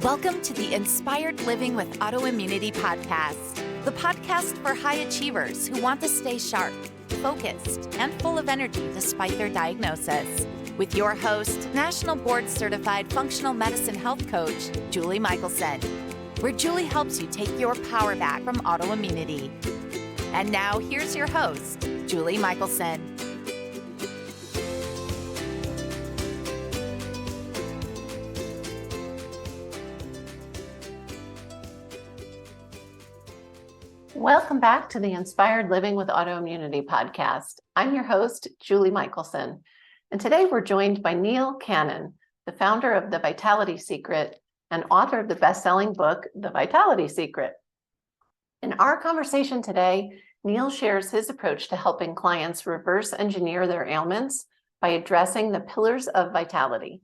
Welcome to the Inspired Living with Autoimmunity podcast, the podcast for high achievers who want to stay sharp, focused, and full of energy despite their diagnosis. With your host, National Board Certified Functional Medicine Health Coach, Julie Michelson, where Julie helps you take your power back from autoimmunity. And now here's your host, Julie Michelson. Welcome back to the Inspired Living with Autoimmunity podcast. I'm your host, Julie Michelson, and today we're joined by Neil Cannon, the founder of The Vitality Secret and author of the best-selling book, The Vitality Secret. In our conversation today, Neil shares his approach to helping clients reverse engineer their ailments by addressing the pillars of vitality.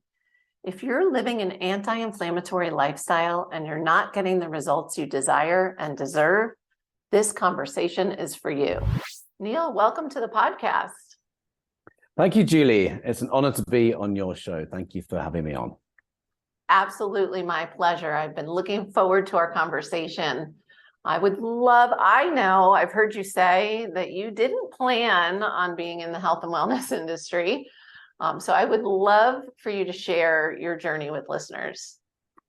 If you're living an anti-inflammatory lifestyle and you're not getting the results you desire and deserve, this conversation is for you. Neil, welcome to the podcast. Thank you, Julie. It's an honor to be on your show. Thank you for having me on. Absolutely my pleasure. I've been looking forward to our conversation. I know I've heard you say that you didn't plan on being in the health and wellness industry. So I would love for you to share your journey with listeners.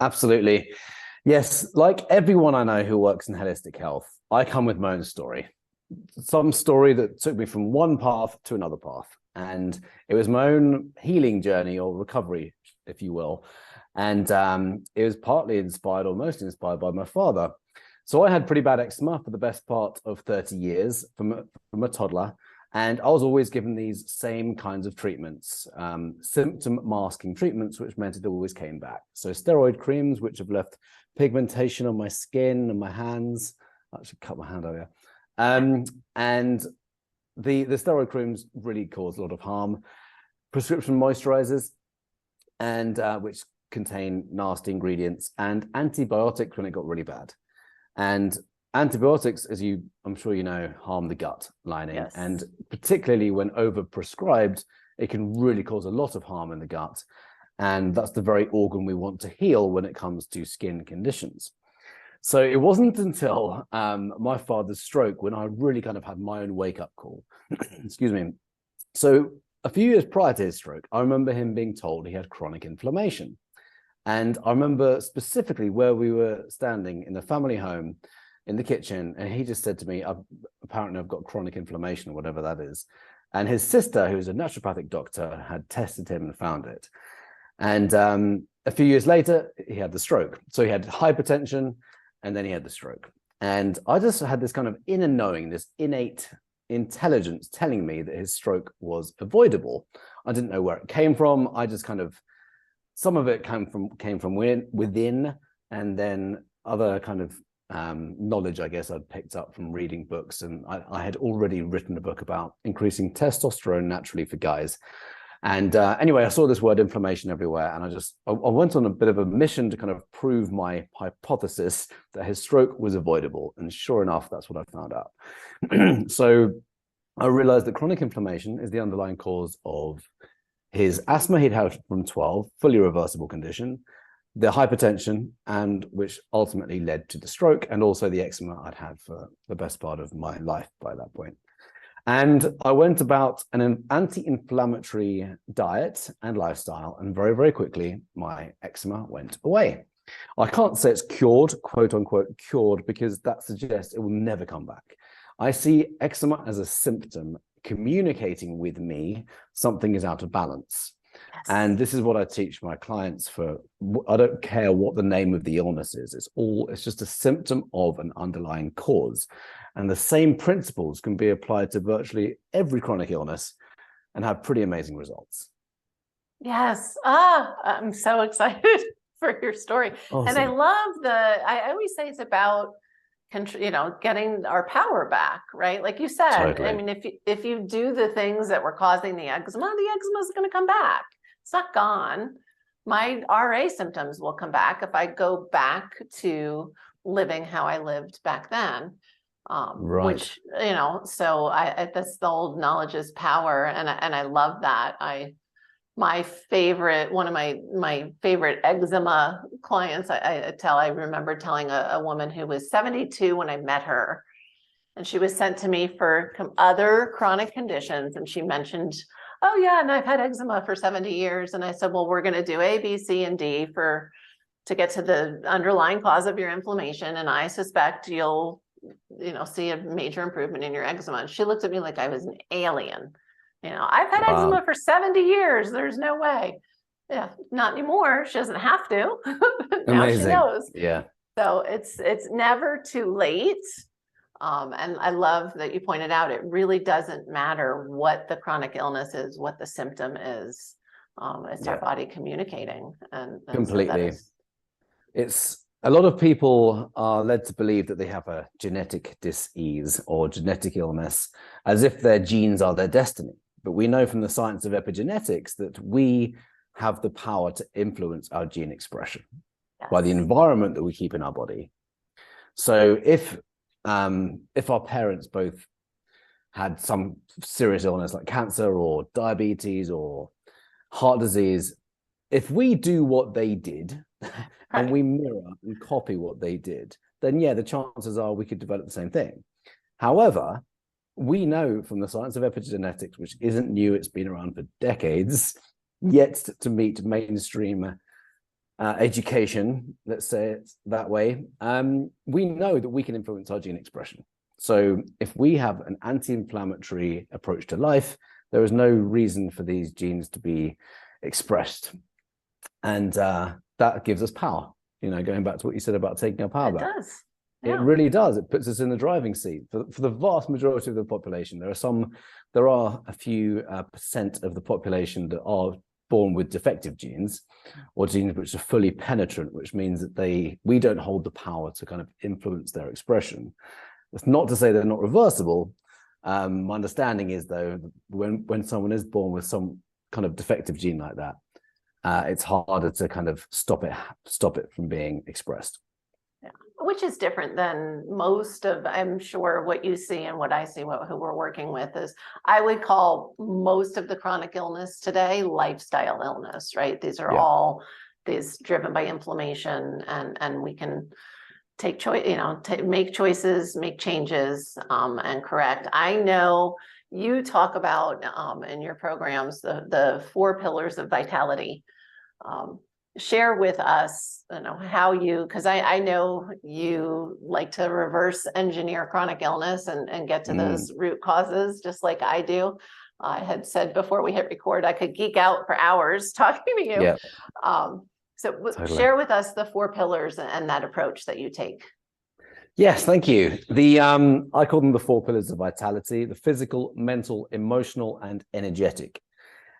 Absolutely. Yes, like everyone I know who works in holistic health, I come with my own story. Some story that took me from one path to another path. And it was my own healing journey or recovery, if you will. And it was partly inspired or mostly inspired by my father. So I had pretty bad eczema for the best part of 30 years from a toddler. And I was always given these same kinds of treatments, symptom masking treatments, which meant it always came back. So steroid creams, which have left pigmentation on my skin and my hands. I should cut my hand earlier. And the steroid creams really cause a lot of harm. Prescription moisturizers, and which contain nasty ingredients, and antibiotics when it got really bad. And antibiotics, as I'm sure you know, harm the gut lining. Yes. And particularly when overprescribed, it can really cause a lot of harm in the gut. And that's the very organ we want to heal when it comes to skin conditions. So it wasn't until my father's stroke when I really kind of had my own wake-up call. Excuse me. So a few years prior to his stroke, I remember him being told he had chronic inflammation. And I remember specifically where we were standing in the family home in the kitchen, and he just said to me, apparently I've got chronic inflammation, whatever that is. And his sister, who's a naturopathic doctor, had tested him and found it. And a few years later, he had the stroke. So he had hypertension, and then he had the stroke. And I just had this kind of inner knowing, this innate intelligence telling me that his stroke was avoidable. I didn't know where it came from. I just kind of, some of it came from within, and then other kind of knowledge, I guess, I'd picked up from reading books. And I had already written a book about increasing testosterone naturally for guys. And anyway, I saw this word inflammation everywhere, and I went on a bit of a mission to kind of prove my hypothesis that his stroke was avoidable. And sure enough, that's what I found out. So I realized that chronic inflammation is the underlying cause of his asthma he'd had from 12, fully reversible condition, the hypertension, and which ultimately led to the stroke, and also the eczema I'd had for the best part of my life by that point. And I went about an anti-inflammatory diet and lifestyle, and very, very quickly, my eczema went away. I can't say it's cured, quote unquote, cured, because that suggests it will never come back. I see eczema as a symptom communicating with me something is out of balance. Yes. And this is what I teach my clients I don't care what the name of the illness is. It's just a symptom of an underlying cause. And the same principles can be applied to virtually every chronic illness and have pretty amazing results. Yes. I'm so excited for your story. Awesome. And I love I always say it's about, getting our power back, right? Like you said, totally. I mean, if you do the things that were causing the eczema is going to come back. It's not gone. My RA symptoms will come back if I go back to living how I lived back then. Right. Which, so that's the old knowledge is power. And I love that. my favorite, one of my favorite eczema clients, I remember telling a woman who was 72 when I met her, and she was sent to me for other chronic conditions. And she mentioned, oh yeah, and I've had eczema for 70 years. And I said, well, we're going to do A, B, C, and D to get to the underlying cause of your inflammation. And I suspect you'll, see a major improvement in your eczema. And she looked at me like I was an alien. I've had eczema for 70 years. There's no way. Yeah, not anymore. She doesn't have to. Now Amazing. She knows. Yeah. So it's never too late. And I love that you pointed out, it really doesn't matter what the chronic illness is, what the symptom is. It's our body communicating. And completely. So it's a lot of people are led to believe that they have a genetic dis-ease or genetic illness as if their genes are their destiny. But we know from the science of epigenetics that we have the power to influence our gene expression by the environment that we keep in our body. So if our parents both had some serious illness like cancer or diabetes or heart disease, if we do what they did and we mirror and copy what they did, then the chances are we could develop the same thing. However, we know from the science of epigenetics, which isn't new, it's been around for decades, yet to meet mainstream education, let's say it that way, we know that we can influence our gene expression. So if we have an anti-inflammatory approach to life, there is no reason for these genes to be expressed. And that gives us power, going back to what you said about taking our power back. It does. Yeah. It really does. It puts us in the driving seat. For the vast majority of the population, there are a few percent of the population that are born with defective genes, or genes which are fully penetrant, which means that we don't hold the power to kind of influence their expression. That's not to say they're not reversible. My understanding is, though, when someone is born with some kind of defective gene like that, it's harder to kind of stop it from being expressed. Yeah. Which is different than most of, I'm sure, what you see and what I see, who we're working with is, I would call most of the chronic illness today lifestyle illness, right? These are all these driven by inflammation, and we can take choice, make choices, make changes, and correct. I know you talk about in your programs the 4 pillars of vitality. Share with us, how because I know you like to reverse engineer chronic illness and get to those root causes, just like I do. I had said before we hit record, I could geek out for hours talking to you. Yeah. Totally. Share with us the 4 pillars and that approach that you take. Yes, thank you. I call them the 4 pillars of vitality: the physical, mental, emotional, and energetic.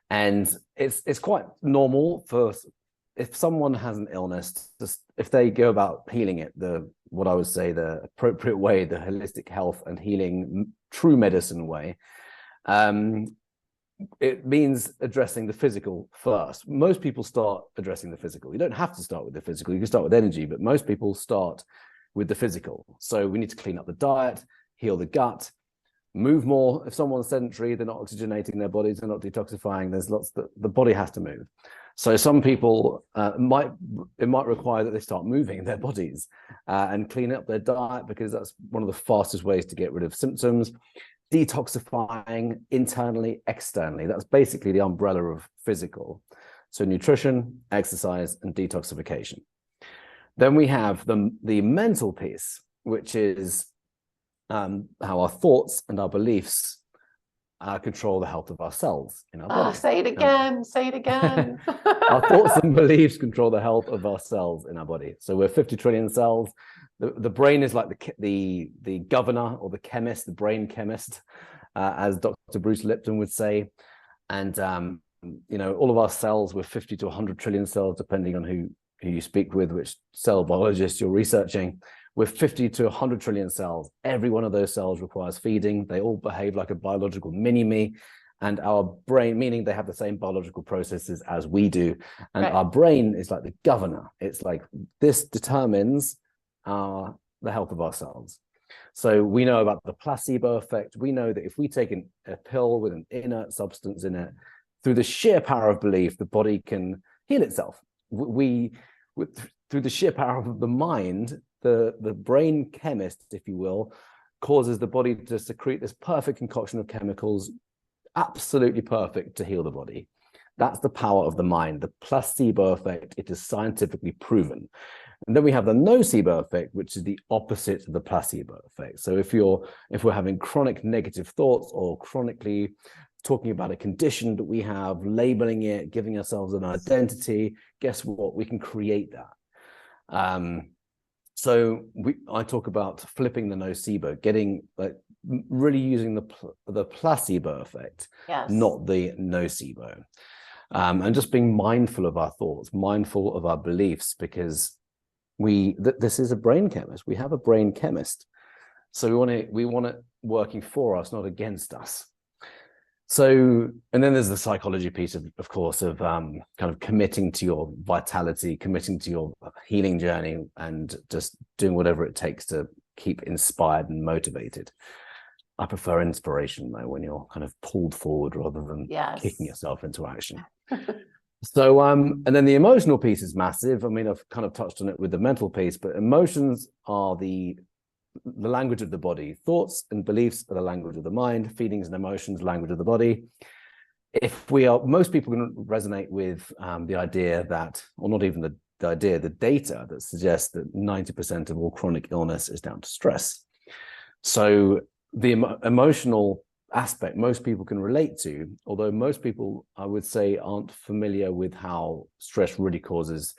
And it's quite normal for, if someone has an illness, if they go about healing it, what I would say the appropriate way, the holistic health and healing, true medicine way, it means addressing the physical first. Most people start addressing the physical. You don't have to start with the physical. You can start with energy, but most people start with the physical. So we need to clean up the diet, heal the gut, move more. If someone's sedentary, they're not oxygenating their bodies, they're not detoxifying. There's lots that the body has to move. So some people it might require that they start moving their bodies and clean up their diet, because that's one of the fastest ways to get rid of symptoms. Detoxifying internally, externally. That's basically the umbrella of physical. So nutrition, exercise, and detoxification. Then we have the mental piece, which is how our thoughts and our beliefs control the health of our cells in our body. Say it again. Say it again. Our thoughts and beliefs control the health of our cells in our body. So we're 50 trillion cells. The brain is like the governor, or the chemist, the brain chemist, as Dr. Bruce Lipton would say. And all of our cells, we're 50 to 100 trillion cells, depending on who you speak with, which cell biologist you're researching. We're 50 to 100 trillion cells. Every one of those cells requires feeding. They all behave like a biological mini-me. And our brain, meaning they have the same biological processes as we do. And our brain is like the governor. It's like, this determines the health of our cells. So we know about the placebo effect. We know that if we take a pill with an inert substance in it, through the sheer power of belief, the body can heal itself. Through the sheer power of the mind, the brain chemist, if you will, causes the body to secrete this perfect concoction of chemicals, absolutely perfect to heal the body. That's the power of the mind, the placebo effect. It is scientifically proven. And then we have the nocebo effect, which is the opposite of the placebo effect. So if we're having chronic negative thoughts or chronically talking about a condition that we have, labeling it, giving ourselves an identity, guess what? We can create that. So I talk about flipping the nocebo, getting really using the placebo effect, Yes. not the nocebo. And just being mindful of our thoughts, mindful of our beliefs, because this is a brain chemist. We have a brain chemist. So we want it working for us, not against us. So, and then there's the psychology piece of course, of kind of committing to your vitality, committing to your healing journey, and just doing whatever it takes to keep inspired and motivated. I prefer inspiration though, when you're kind of pulled forward rather than kicking yourself into action. So, and then the emotional piece is massive. I mean, I've kind of touched on it with the mental piece, but emotions are the language of the body. Thoughts and beliefs are the language of the mind. Feelings and emotions, language of the body. Most people can resonate with the idea that, or not even the idea, the data that suggests that 90% of all chronic illness is down to stress. So the emotional aspect most people can relate to, although most people, I would say, aren't familiar with how stress really causes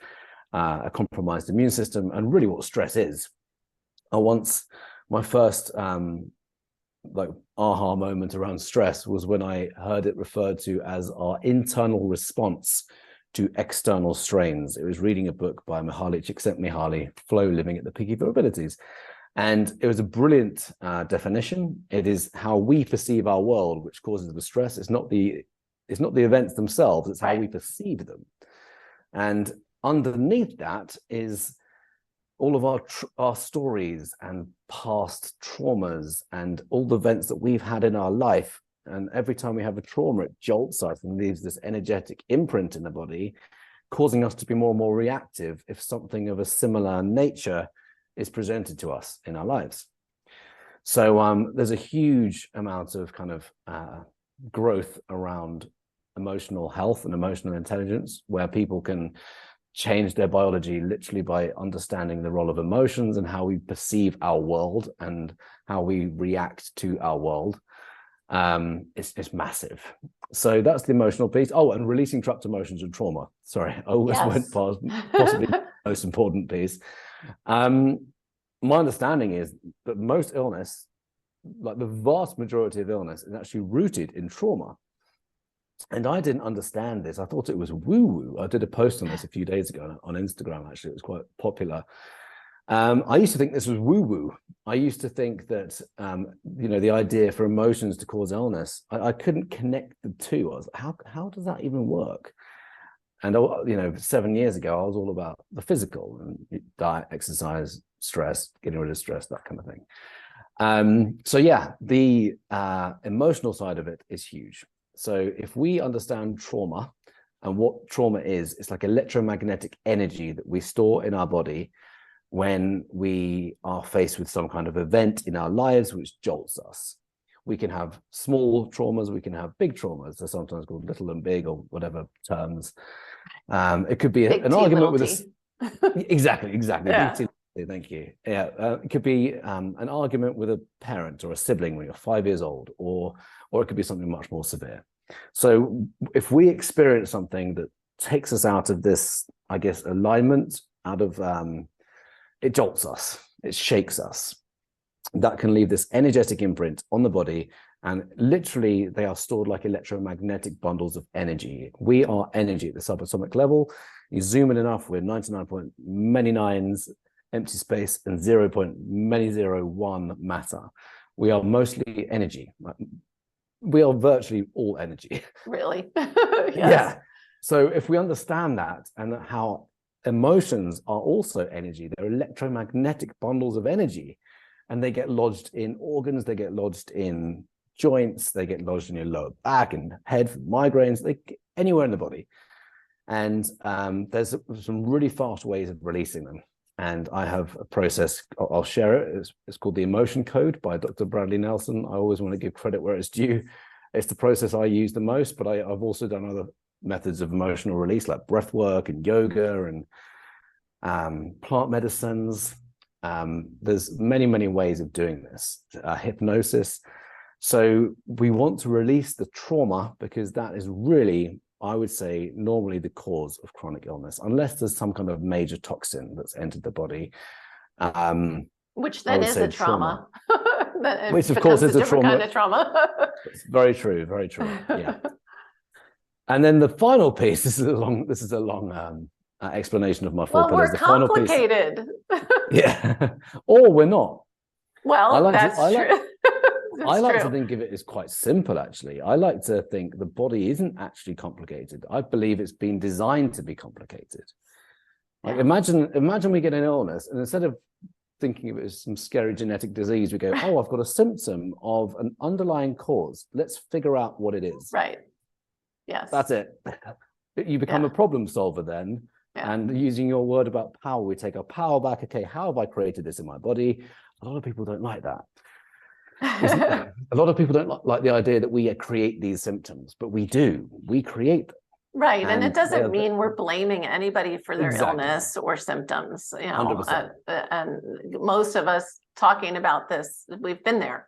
a compromised immune system and really what stress is. My first aha moment around stress was when I heard it referred to as our internal response to external strains. It was reading a book by Mihaly Csikszentmihalyi, Flow, Living at the Peak of Your Abilities. And it was a brilliant definition. It is how we perceive our world, which causes the stress. It's not the events themselves, it's how we perceive them. And underneath that is all of our stories and past traumas and all the events that we've had in our life. And every time we have a trauma, it jolts us and leaves this energetic imprint in the body, causing us to be more and more reactive if something of a similar nature is presented to us in our lives. So there's a huge amount of kind of growth around emotional health and emotional intelligence, where people can change their biology literally by understanding the role of emotions and how we perceive our world and how we react to our world. It's massive. So that's the emotional piece. Oh, and releasing trapped emotions and trauma. Sorry, I almost went past possibly the most important piece. My understanding is that most illness, like the vast majority of illness, is actually rooted in trauma. And I didn't understand this. I thought it was woo-woo. I did a post on this a few days ago on Instagram, actually. It was quite popular. I used to think this was woo-woo. I used to think that, the idea for emotions to cause illness, I couldn't connect the two. I was like, how does that even work? And, 7 years ago, I was all about the physical and diet, exercise, stress, getting rid of stress, that kind of thing. So yeah, the emotional side of it is huge. So if we understand trauma and what trauma is, it's like electromagnetic energy that we store in our body when we are faced with some kind of event in our lives which jolts us. We can have small traumas, we can have big traumas. They're sometimes called little and big or whatever terms. It could be an argument with exactly. Yeah. Big T, thank you. Yeah, it could be an argument with a parent or a sibling when you're 5 years old, or it could be something much more severe. So if we experience something that takes us out of this, I guess, alignment, out of it jolts us, it shakes us. That can leave this energetic imprint on the body, and literally they are stored like electromagnetic bundles of energy. We are energy at the subatomic level. You zoom in enough, we're 99 point many nines empty space and 0.001 matter. We are mostly energy. We are virtually all energy. Really? Yes. Yeah. So if we understand that, and how emotions are also energy, they're electromagnetic bundles of energy, and they get lodged in organs, they get lodged in joints, they get lodged in your lower back and head for migraines, they get anywhere in the body. And there's some really fast ways of releasing them. And I have a process, I'll share it. It's called the Emotion Code by Dr. Bradley Nelson. I always want to give credit where it's due. It's the process I use the most, but I've also done other methods of emotional release like breath work and yoga and plant medicines. There's many, many ways of doing this. Hypnosis. So we want to release the trauma because that is really, I would say, normally the cause of chronic illness, unless there's some kind of major toxin that's entered the body. Which then is a trauma. Which of course is a trauma. Kind of trauma. It's very true, very true. Yeah. And then the final piece, this is a long explanation of my four pillars. We're complicated. Yeah. Or we're not. Well, that's true. I like to think of it as quite simple, actually. I like to think the body isn't actually complicated. I believe it's been designed to be complicated. Like imagine we get an illness, and instead of thinking of it as some scary genetic disease, we go, oh, I've got a symptom of an underlying cause. Let's figure out what it is. Right. Yes. That's it. You become a problem solver then. Yeah. And using your word about power, we take our power back. Okay, how have I created this in my body? A lot of people don't like that. A lot of people don't like the idea that we create these symptoms, but we do. We create them. Right. And it doesn't mean we're blaming anybody for their illness or symptoms. You know, and most of us talking about this, we've been there.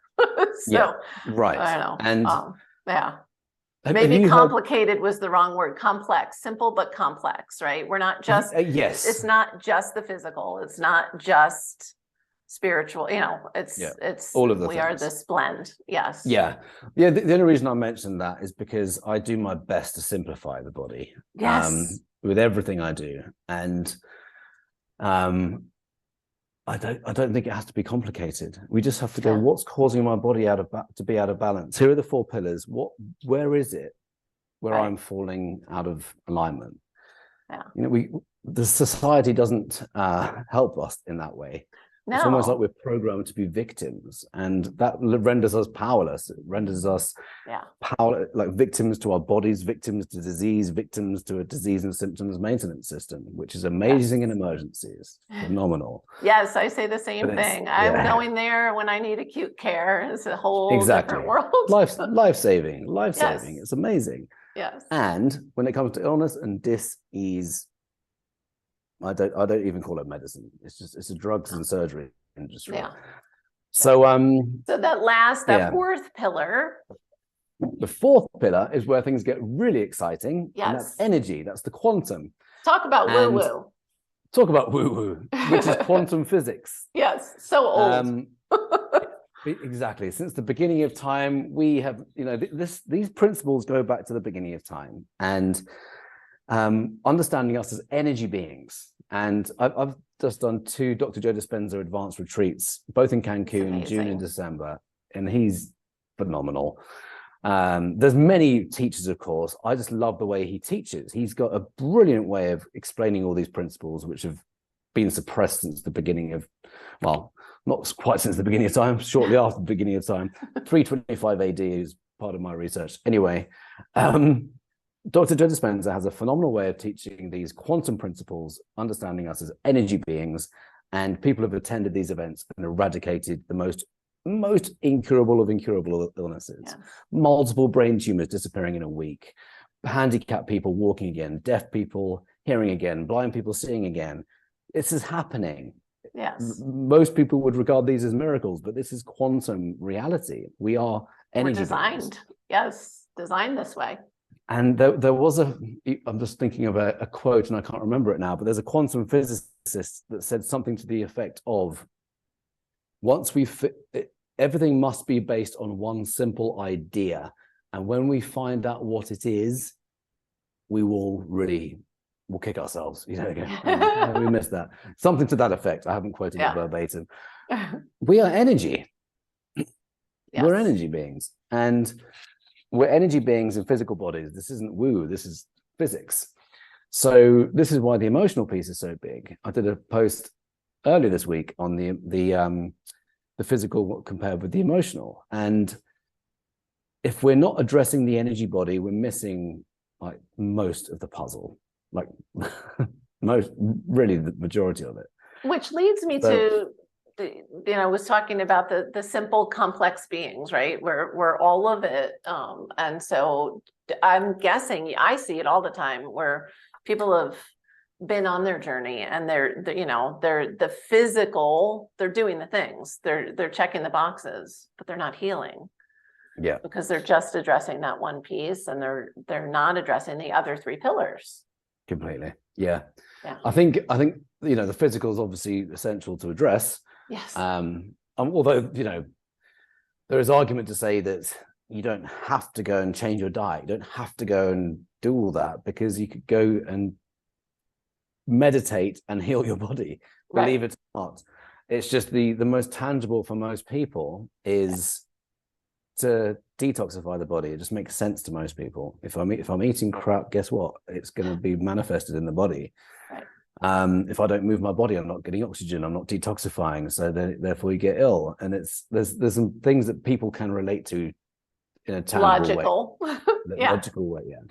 So, right. I don't know. And maybe complicated was the wrong word. Complex, simple, but complex, right? We're not just, it's not just the physical. It's not just spiritual, you know, it's all of the we are this blend. Yes. Yeah. The only reason I mentioned that is because I do my best to simplify the body. Yes. With everything I do. And I don't think it has to be complicated. We just have to go, what's causing my body to be out of balance? Here are the four pillars. Where is it where I'm falling out of alignment? Yeah. You know, the society doesn't help us in that way. No. It's almost like we're programmed to be victims, and that renders us powerless. It renders us like victims to our bodies, victims to disease, victims to a disease and symptoms maintenance system, which is amazing in emergencies. Phenomenal. Yes, I say the same thing. I'm going there when I need acute care. It's a whole different world. Life-saving. It's amazing. Yes. And when it comes to illness and dis-ease, I don't even call it medicine. It's a drugs and surgery industry. Yeah. So that fourth pillar. The fourth pillar is where things get really exciting. Yes. And that's energy. That's the quantum. Talk about woo-woo. Talk about woo-woo, which is quantum physics. Yes. So old. Exactly. Since the beginning of time, we have, these principles go back to the beginning of time, and understanding us as energy beings. And I've just done 2 Dr. Joe Dispenza advanced retreats, both in Cancun, June and December, and he's phenomenal. There's many teachers, of course. I just love the way he teaches. He's got a brilliant way of explaining all these principles, which have been suppressed since the beginning of, well, not quite since the beginning of time, shortly after the beginning of time. 325 AD is part of my research. Anyway, Dr. Joe Dispenza has a phenomenal way of teaching these quantum principles, understanding us as energy beings, and people have attended these events and eradicated the most incurable of incurable illnesses. Yes. Multiple brain tumors disappearing in a week, handicapped people walking again, deaf people hearing again, blind people seeing again. This is happening. Yes. Most people would regard these as miracles, but this is quantum reality. We are energy designed. Yes, designed this way. And there was I'm just thinking of a quote and I can't remember it now, but there's a quantum physicist that said something to the effect of, everything must be based on one simple idea. And when we find out what it is, we'll kick ourselves. We missed that. Something to that effect. I haven't quoted it verbatim. We are energy. Yes. We're energy beings. And we're energy beings in physical bodies. This isn't woo, this is physics. So this is why the emotional piece is so big. I did a post earlier this week on the physical compared with the emotional. And if we're not addressing the energy body, we're missing like most of the puzzle, like really the majority of it. Which leads me to, was talking about the simple complex beings, right? We're all of it. And so I'm guessing I see it all the time where people have been on their journey and they're the physical, they're doing the things, they're checking the boxes, but they're not healing. Yeah. Because they're just addressing that one piece and they're not addressing the other three pillars. Completely. Yeah. Yeah. I think the physical is obviously essential to address. Yes. Although, there is argument to say that you don't have to go and change your diet. You don't have to go and do all that, because you could go and meditate and heal your body. Right. Believe it or not. It's just the most tangible for most people is to detoxify the body. It just makes sense to most people. If I'm eating crap, guess what? It's going to be manifested in the body. Right. If I don't move my body, I'm not getting oxygen. I'm not detoxifying. So therefore, you get ill. And there's some things that people can relate to in a tangible way. Yeah. Logical way. Yeah.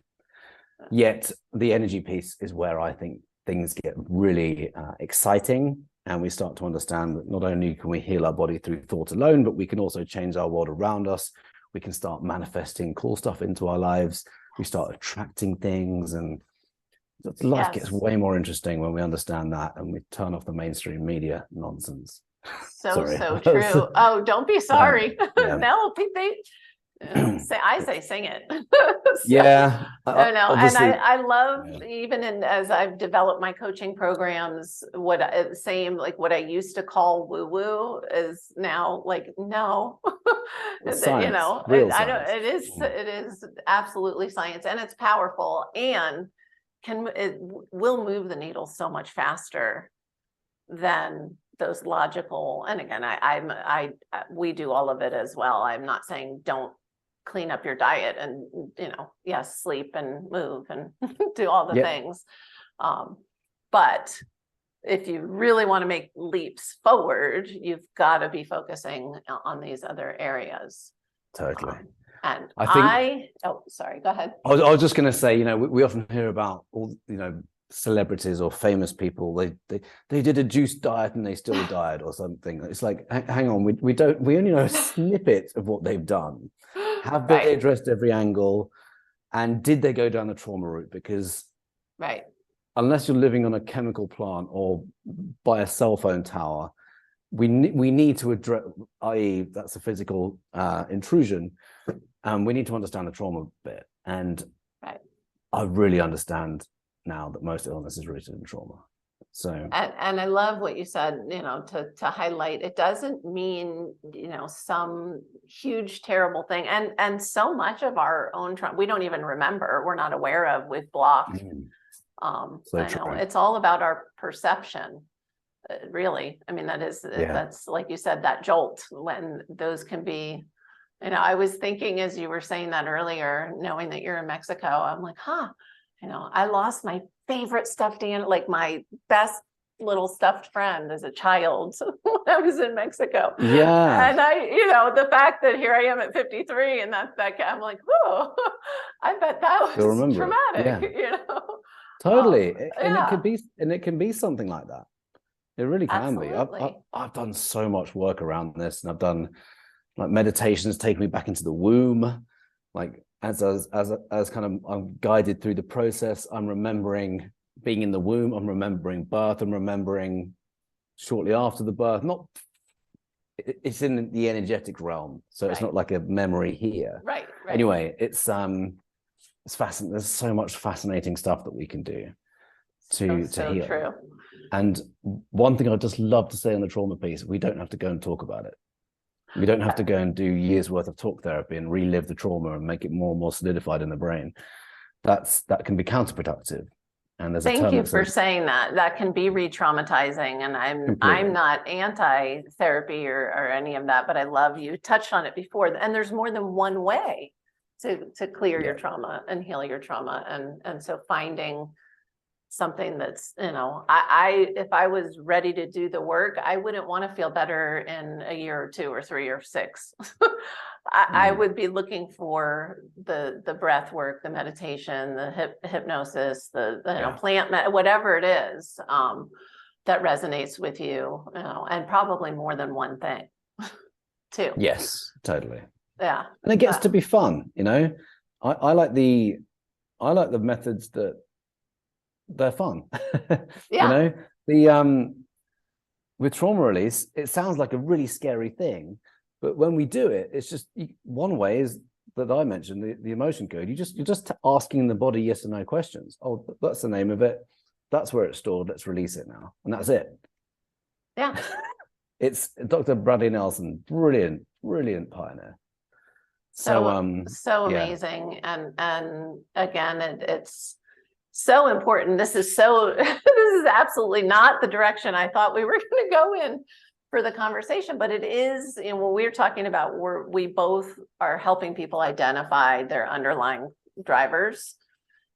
Yet the energy piece is where I think things get really exciting. And we start to understand that not only can we heal our body through thought alone, but we can also change our world around us. We can start manifesting cool stuff into our lives. We start attracting things, and life gets way more interesting when we understand that and we turn off the mainstream media nonsense. So true. Oh, don't be sorry. Yeah. No, I say sing it. Yeah. I know. And I love, even as I've developed my coaching programs, what I used to call woo-woo is now like, no, science, it is absolutely science, and it's powerful, and it will move the needle so much faster than those logical. And again, we do all of it as well. I'm not saying don't clean up your diet and yes, sleep and move and do all the things, but if you really want to make leaps forward, you've got to be focusing on these other areas. Totally. And I think sorry, go ahead. I was just going to say, we often hear about all celebrities or famous people, they did a juice diet and they still died or something. It's like, hang on, we only know a snippet of what they've done. Have they addressed every angle, and did they go down the trauma route? Because unless you're living on a chemical plant or by a cell phone tower, we need to address, i.e. that's a physical intrusion, and we need to understand the trauma bit. And I really understand now that most illness is rooted in trauma. So and I love what you said, to highlight, it doesn't mean some huge terrible thing, and so much of our own trauma we don't even remember, we're not aware of, we've blocked. It's all about our perception, really. I mean, that's like you said, that jolt, when those can be, I was thinking as you were saying that earlier, knowing that you're in Mexico, I'm like, I lost my favorite stuffed animal, like my best little stuffed friend as a child when I was in Mexico. Yeah. And the fact that here I am at 53 and that I'm like, oh, I bet that was traumatic, Totally. And it can be something like that. It really can be. I've done so much work around this, and I've done like meditations take me back into the womb, like as kind of I'm guided through the process. I'm remembering being in the womb. I'm remembering birth. I'm remembering shortly after the birth. It's in the energetic realm, so it's not like a memory here. Right. Anyway, it's fascinating. There's so much fascinating stuff that we can do to heal. True. And one thing I'd just love to say on the trauma piece: we don't have to go and talk about it. We don't have to go and do years worth of talk therapy and relive the trauma and make it more and more solidified in the brain. That can be counterproductive. And there's Thank you for saying that. That can be re-traumatizing. And I'm not anti-therapy or any of that, but I love you touched on it before. And there's more than one way to clear your trauma and heal your trauma. And so finding something that's, I if I was ready to do the work, I wouldn't want to feel better in a year or 2 or 3 or 6. I would be looking for the breath work, the meditation, the hypnosis, the plant, whatever it is that resonates with you, and probably more than one thing too. Yes, totally. Yeah. And it gets to be fun, I like the methods that they're fun. Yeah. With trauma release, it sounds like a really scary thing, but when we do it, it's just one way is that I mentioned, the emotion code. You're just asking the body yes or no questions. Oh, that's the name of it. That's where it's stored. Let's release it now, and that's it. Yeah. It's Dr. Bradley Nelson, brilliant pioneer. So amazing, and again, it's so important. This is absolutely not the direction I thought we were going to go in for the conversation, but it is. When we're talking about, we both are helping people identify their underlying drivers,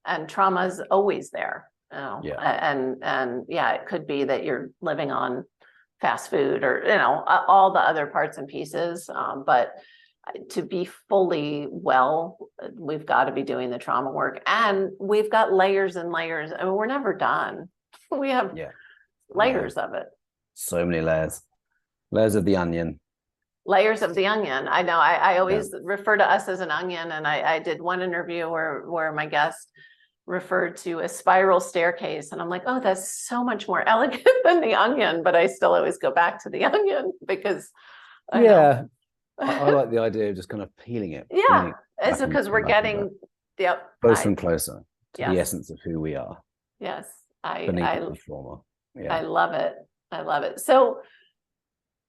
and trauma is always there. And it could be that you're living on fast food or all the other parts and pieces, but to be fully well, we've got to be doing the trauma work, and we've got layers and layers. I mean, we're never done. We have layers of it. So many layers of the onion. Layers of the onion. I know. I always refer to us as an onion, and I did one interview where my guest referred to a spiral staircase, and I'm like, oh, that's so much more elegant than the onion, but I still always go back to the onion because I know. I like the idea of just kind of peeling it. Yeah, it's because we're getting closer and closer to the essence of who we are. Yes, I love it. I love it. So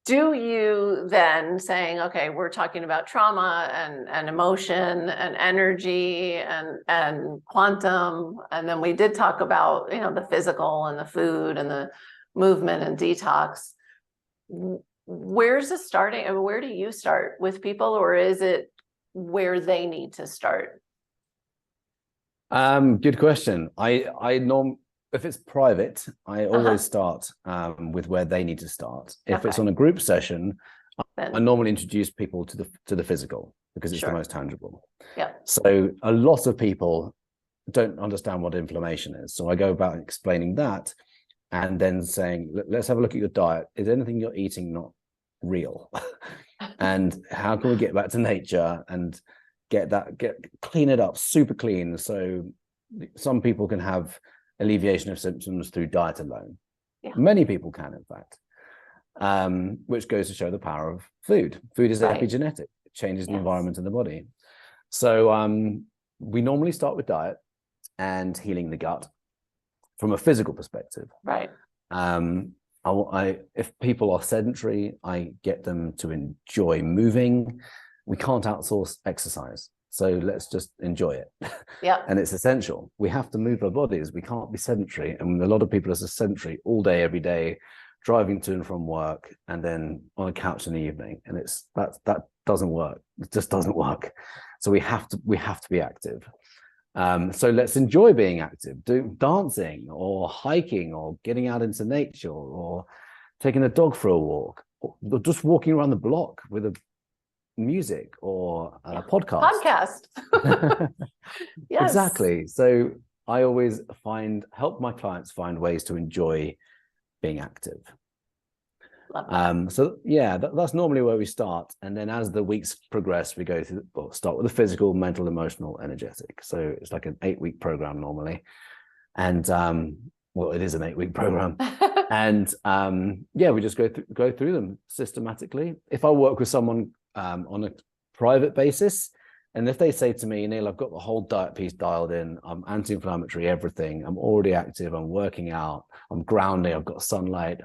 do you then, saying, okay, we're talking about trauma and emotion and energy and quantum, and then we did talk about the physical and the food and the movement and detox. Where's it starting? I mean, where do you start with people, or is it where they need to start? Good question. If it's private, I always start with where they need to start. If it's on a group session, I normally introduce people to the physical, because it's the most tangible. Yeah. So a lot of people don't understand what inflammation is. So I go about explaining that, and then saying, let's have a look at your diet. Is anything you're eating not real? And how can we get back to nature and clean it up, super clean? So some people can have alleviation of symptoms through diet alone. Yeah. Many people can, in fact, which goes to show the power of food. Food is epigenetic. It changes the environment in the body. So we normally start with diet and healing the gut from a physical perspective. Right. If people are sedentary, I get them to enjoy moving. We can't outsource exercise, so let's just enjoy it. Yeah. And it's essential. We have to move our bodies. We can't be sedentary. And a lot of people are sedentary all day, every day, driving to and from work, and then on a couch in the evening. And that doesn't work. It just doesn't work. So we have to be active. So let's enjoy being active, do dancing or hiking or getting out into nature or taking a dog for a walk, or just walking around the block with a music or a podcast. Yes. Exactly. So I always help my clients find ways to enjoy being active. So that's normally where we start, and then as the weeks progress, we go through. Start with the physical, mental, emotional, energetic. So it's like an 8-week program normally, and it is an 8-week program, and we just go through them systematically. If I work with someone on a private basis, and if they say to me, Neil, I've got the whole diet piece dialed in, I'm anti-inflammatory, everything, I'm already active, I'm working out, I'm grounding, I've got sunlight,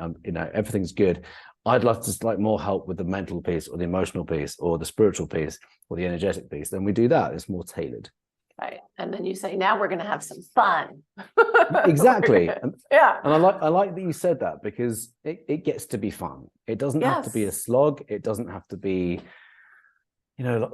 everything's good. I'd love to more help with the mental piece or the emotional piece or the spiritual piece or the energetic piece. Then we do that. It's more tailored. Right. And then you say, now we're going to have some fun. Exactly. And I like that you said that, because it gets to be fun. It doesn't have to be a slog. It doesn't have to be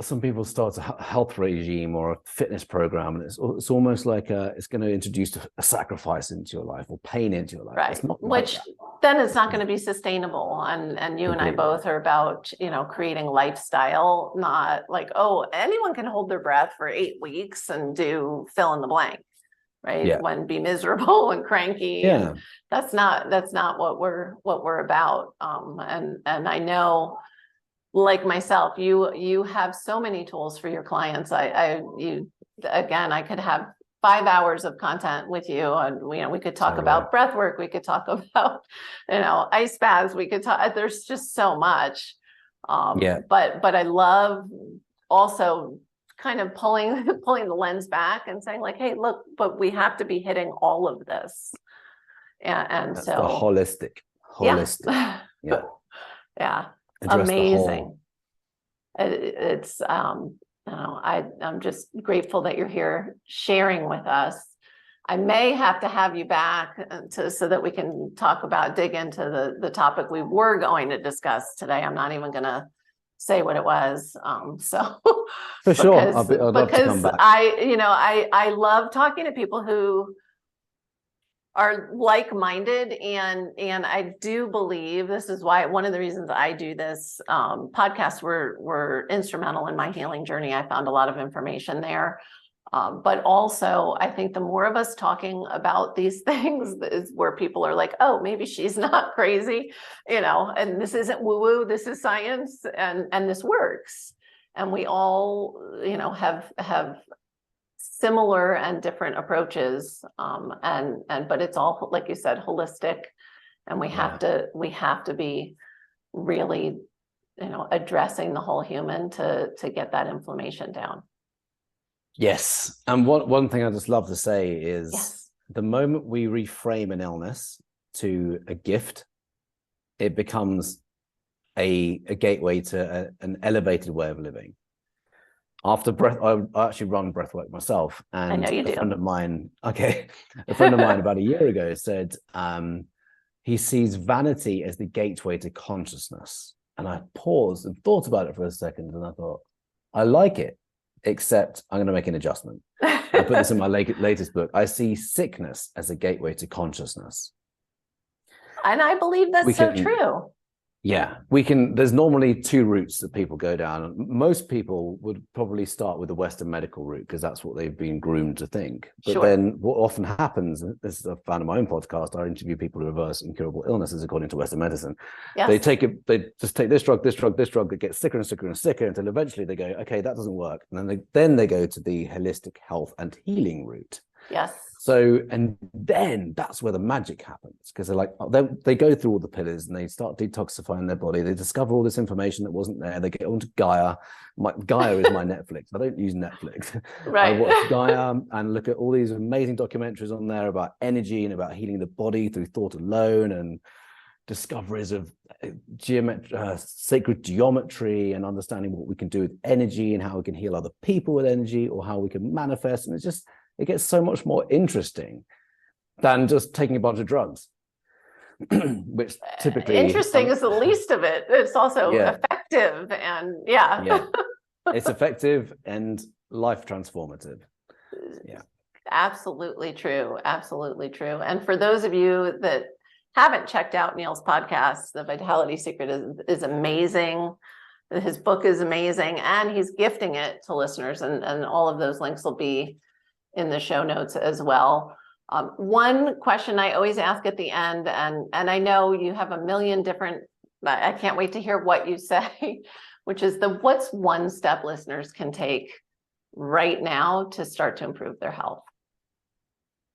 some people start a health regime or a fitness program, and it's almost like it's going to introduce a sacrifice into your life or pain into your life. Right. It's not Which like then it's not going to be sustainable. And you and I both are about, creating lifestyle, not like, oh, anyone can hold their breath for 8 weeks and do fill in the blank, right? Yeah. When be miserable and cranky. Yeah. And that's not what we're about. And I know, like myself, you have so many tools for your clients. Again, I could have 5 hours of content with you, and we could talk about breath work, we could talk about ice baths, we could talk, there's just so much. But I love also kind of pulling the lens back and saying like, hey, look, but we have to be hitting all of this. And that's so the holistic. Yeah. Yeah. Address Amazing. It's I'm just grateful that you're here sharing with us. I may have to have you back so that we can dig into the topic we were going to discuss today. I'm not even going to say what it was. For sure, I'd love to come back. I love talking to people who are like-minded, and I do believe this is why one of the reasons I do this podcasts were instrumental in my healing journey. I found a lot of information there, but also I think the more of us talking about these things is where people are like, oh, maybe she's not crazy, and this isn't woo-woo, this is science, and this works, and we all have similar and different approaches, but it's all, like you said, holistic, and we have to be really addressing the whole human to get that inflammation down. Yes. And one thing I just love to say is the moment we reframe an illness to a gift, it becomes a gateway to an elevated way of living. After breath, I actually run breath work myself, and I know you do. A friend of mine about a year ago said he sees vanity as the gateway to consciousness. And I paused and thought about it for a second, and I thought, I like it, except I'm going to make an adjustment. I put this in my latest book. I see sickness as a gateway to consciousness. And I believe that's so true. Yeah, there's normally 2 routes that people go down. Most people would probably start with the Western medical route because that's what they've been groomed to think. But then what often happens, this is I found in my own podcast, I interview people who reverse incurable illnesses according to Western medicine. Yes. They just take this drug, that gets sicker and sicker and sicker until eventually they go, okay, that doesn't work. And then they go to the holistic health and healing route. Yes. So, and then that's where the magic happens, because they're like, they go through all the pillars and they start detoxifying their body. They discover all this information that wasn't there. They get onto Gaia. Gaia is my Netflix. I don't use Netflix. Right. I watch Gaia and look at all these amazing documentaries on there about energy and about healing the body through thought alone, and discoveries of sacred geometry and understanding what we can do with energy and how we can heal other people with energy, or how we can manifest. And it gets so much more interesting than just taking a bunch of drugs, which typically... Interesting is the least of it. It's also effective and it's effective and life transformative. Yeah. Absolutely true. Absolutely true. And for those of you that haven't checked out Neil's podcast, The Vitality Secret is amazing. His book is amazing, and he's gifting it to listeners, and all of those links will be in the show notes as well. One question I always ask at the end, and I know you have a million different, I can't wait to hear what you say, which is what's one step listeners can take right now to start to improve their health?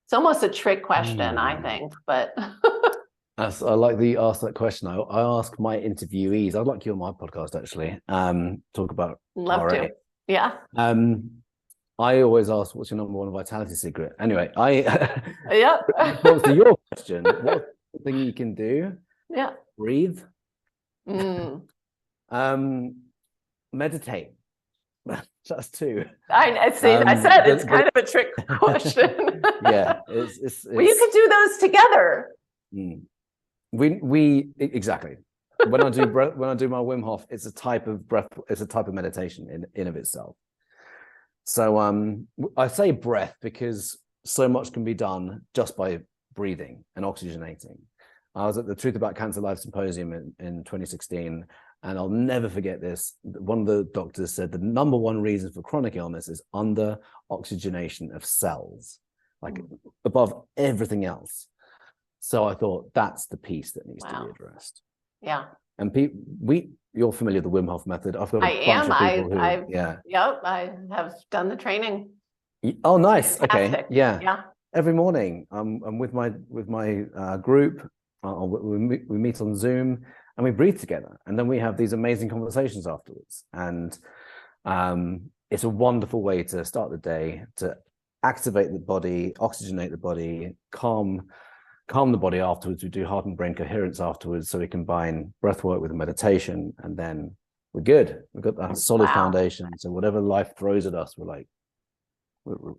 It's almost a trick question, I think, but... I like that you asked that question. I ask my interviewees, I'd like you on my podcast actually, talk about Love RA. to. Yeah. I always ask, what's your number one vitality secret? Anyway, Yep. to your question, what's the thing you can do? Yeah. Breathe. Meditate. That's 2. I see. I said it's kind of a trick question. Yeah. It's well, you could do those together. We exactly. when I do my Wim Hof, it's a type of breath, it's a type of meditation in of itself. So I say breath because so much can be done just by breathing and oxygenating. I was at the Truth About Cancer Live Symposium in 2016, and I'll never forget this. One of the doctors said the number one reason for chronic illness is under oxygenation of cells, like above everything else. So I thought that's the piece that needs to be addressed. Yeah. And you're familiar with the Wim Hof method. I've got I am. I have done the training. Oh, nice. Fantastic. Okay. Yeah. Yeah. Every morning, I'm with my group. We meet on Zoom and we breathe together, and then we have these amazing conversations afterwards. And it's a wonderful way to start the day, to activate the body, oxygenate the body, calm the body afterwards. We do heart and brain coherence afterwards, so we combine breath work with meditation, and then we're good. We've got that solid foundation. So whatever life throws at us, we're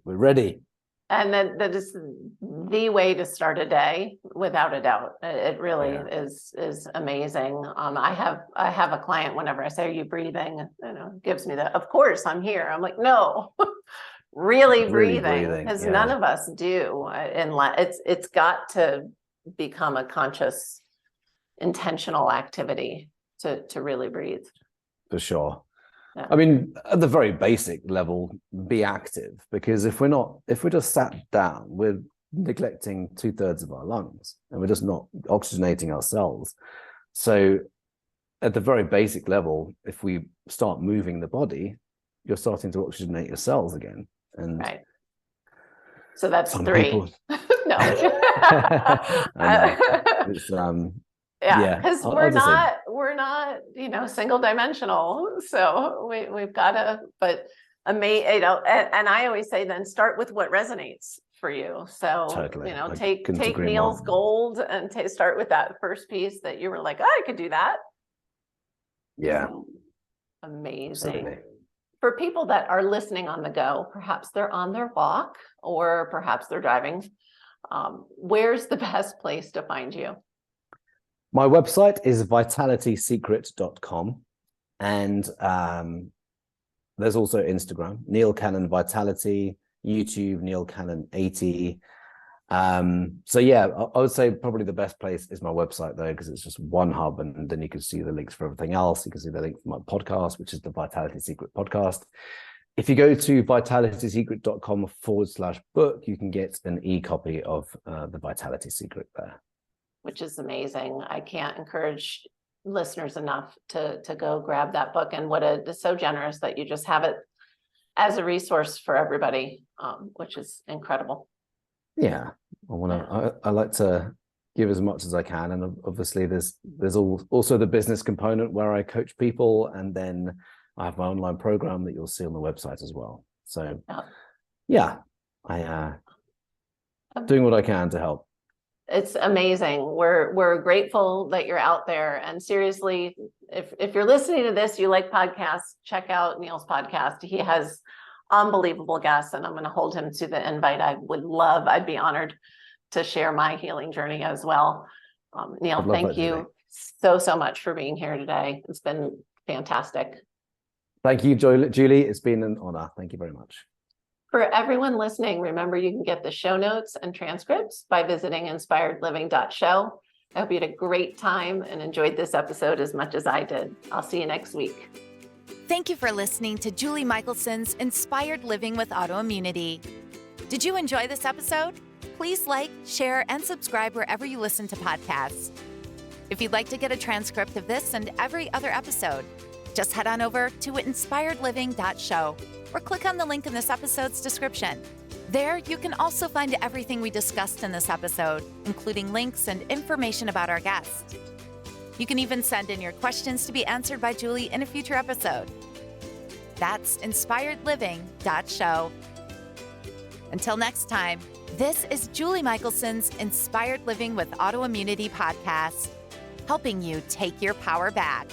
ready. And that is the way to start a day, without a doubt. It really is amazing. I have a client, whenever I say, "Are you breathing?" Gives me the, "Of course I'm here." I'm like, "No." Really breathing, because none of us do. It's got to become a conscious, intentional activity to really breathe. For sure. Yeah. I mean, at the very basic level, be active, because if we're just sat down, we're neglecting 2/3 of our lungs, and we're just not oxygenating ourselves. So at the very basic level, if we start moving the body, you're starting to oxygenate your cells again. And right. So that's 3. No. It's, because we're not single dimensional. So we've got to, but and I always say, then start with what resonates for you. So totally. Take Neil's gold and start with that first piece that you were like, "Oh, I could do that." Yeah. Amazing. Absolutely. For people that are listening on the go, perhaps they're on their walk or perhaps they're driving, where's the best place to find you? My website is vitalitysecret.com, and there's also Instagram, Neil Cannon Vitality, YouTube, Neil Cannon 80. So yeah, I would say probably the best place is my website, though, because it's just one hub, and then you can see the links for everything else. You can see the link for my podcast, which is the Vitality Secret podcast. If you go to vitalitysecret.com/book, you can get an e-copy of the Vitality Secret there. Which is amazing. I can't encourage listeners enough to go grab that book, and it's so generous that you just have it as a resource for everybody, which is incredible. Yeah, I like to give as much as I can, and obviously there's also the business component where I coach people, and then I have my online program that you'll see on the website as well. So yeah, I doing what I can to help. It's amazing. We're grateful that you're out there, and seriously, if you're listening to this, you like podcasts, check out Neil's podcast. He has unbelievable guests, and I'm going to hold him to the invite. I'd be honored to share my healing journey as well. Neil, thank you so much for being here today. It's been fantastic. Thank you, Julie. It's been an honor. Thank you very much. For everyone listening, remember you can get the show notes and transcripts by visiting inspiredliving.show. I hope you had a great time and enjoyed this episode as much as I did. I'll see you next week. Thank you for listening to Julie Michelson's Inspired Living with Autoimmunity. Did you enjoy this episode? Please like, share, and subscribe wherever you listen to podcasts. If you'd like to get a transcript of this and every other episode, just head on over to inspiredliving.show or click on the link in this episode's description. There, you can also find everything we discussed in this episode, including links and information about our guest. You can even send in your questions to be answered by Julie in a future episode. That's inspiredliving.show. Until next time, this is Julie Michelson's Inspired Living with Autoimmunity podcast, helping you take your power back.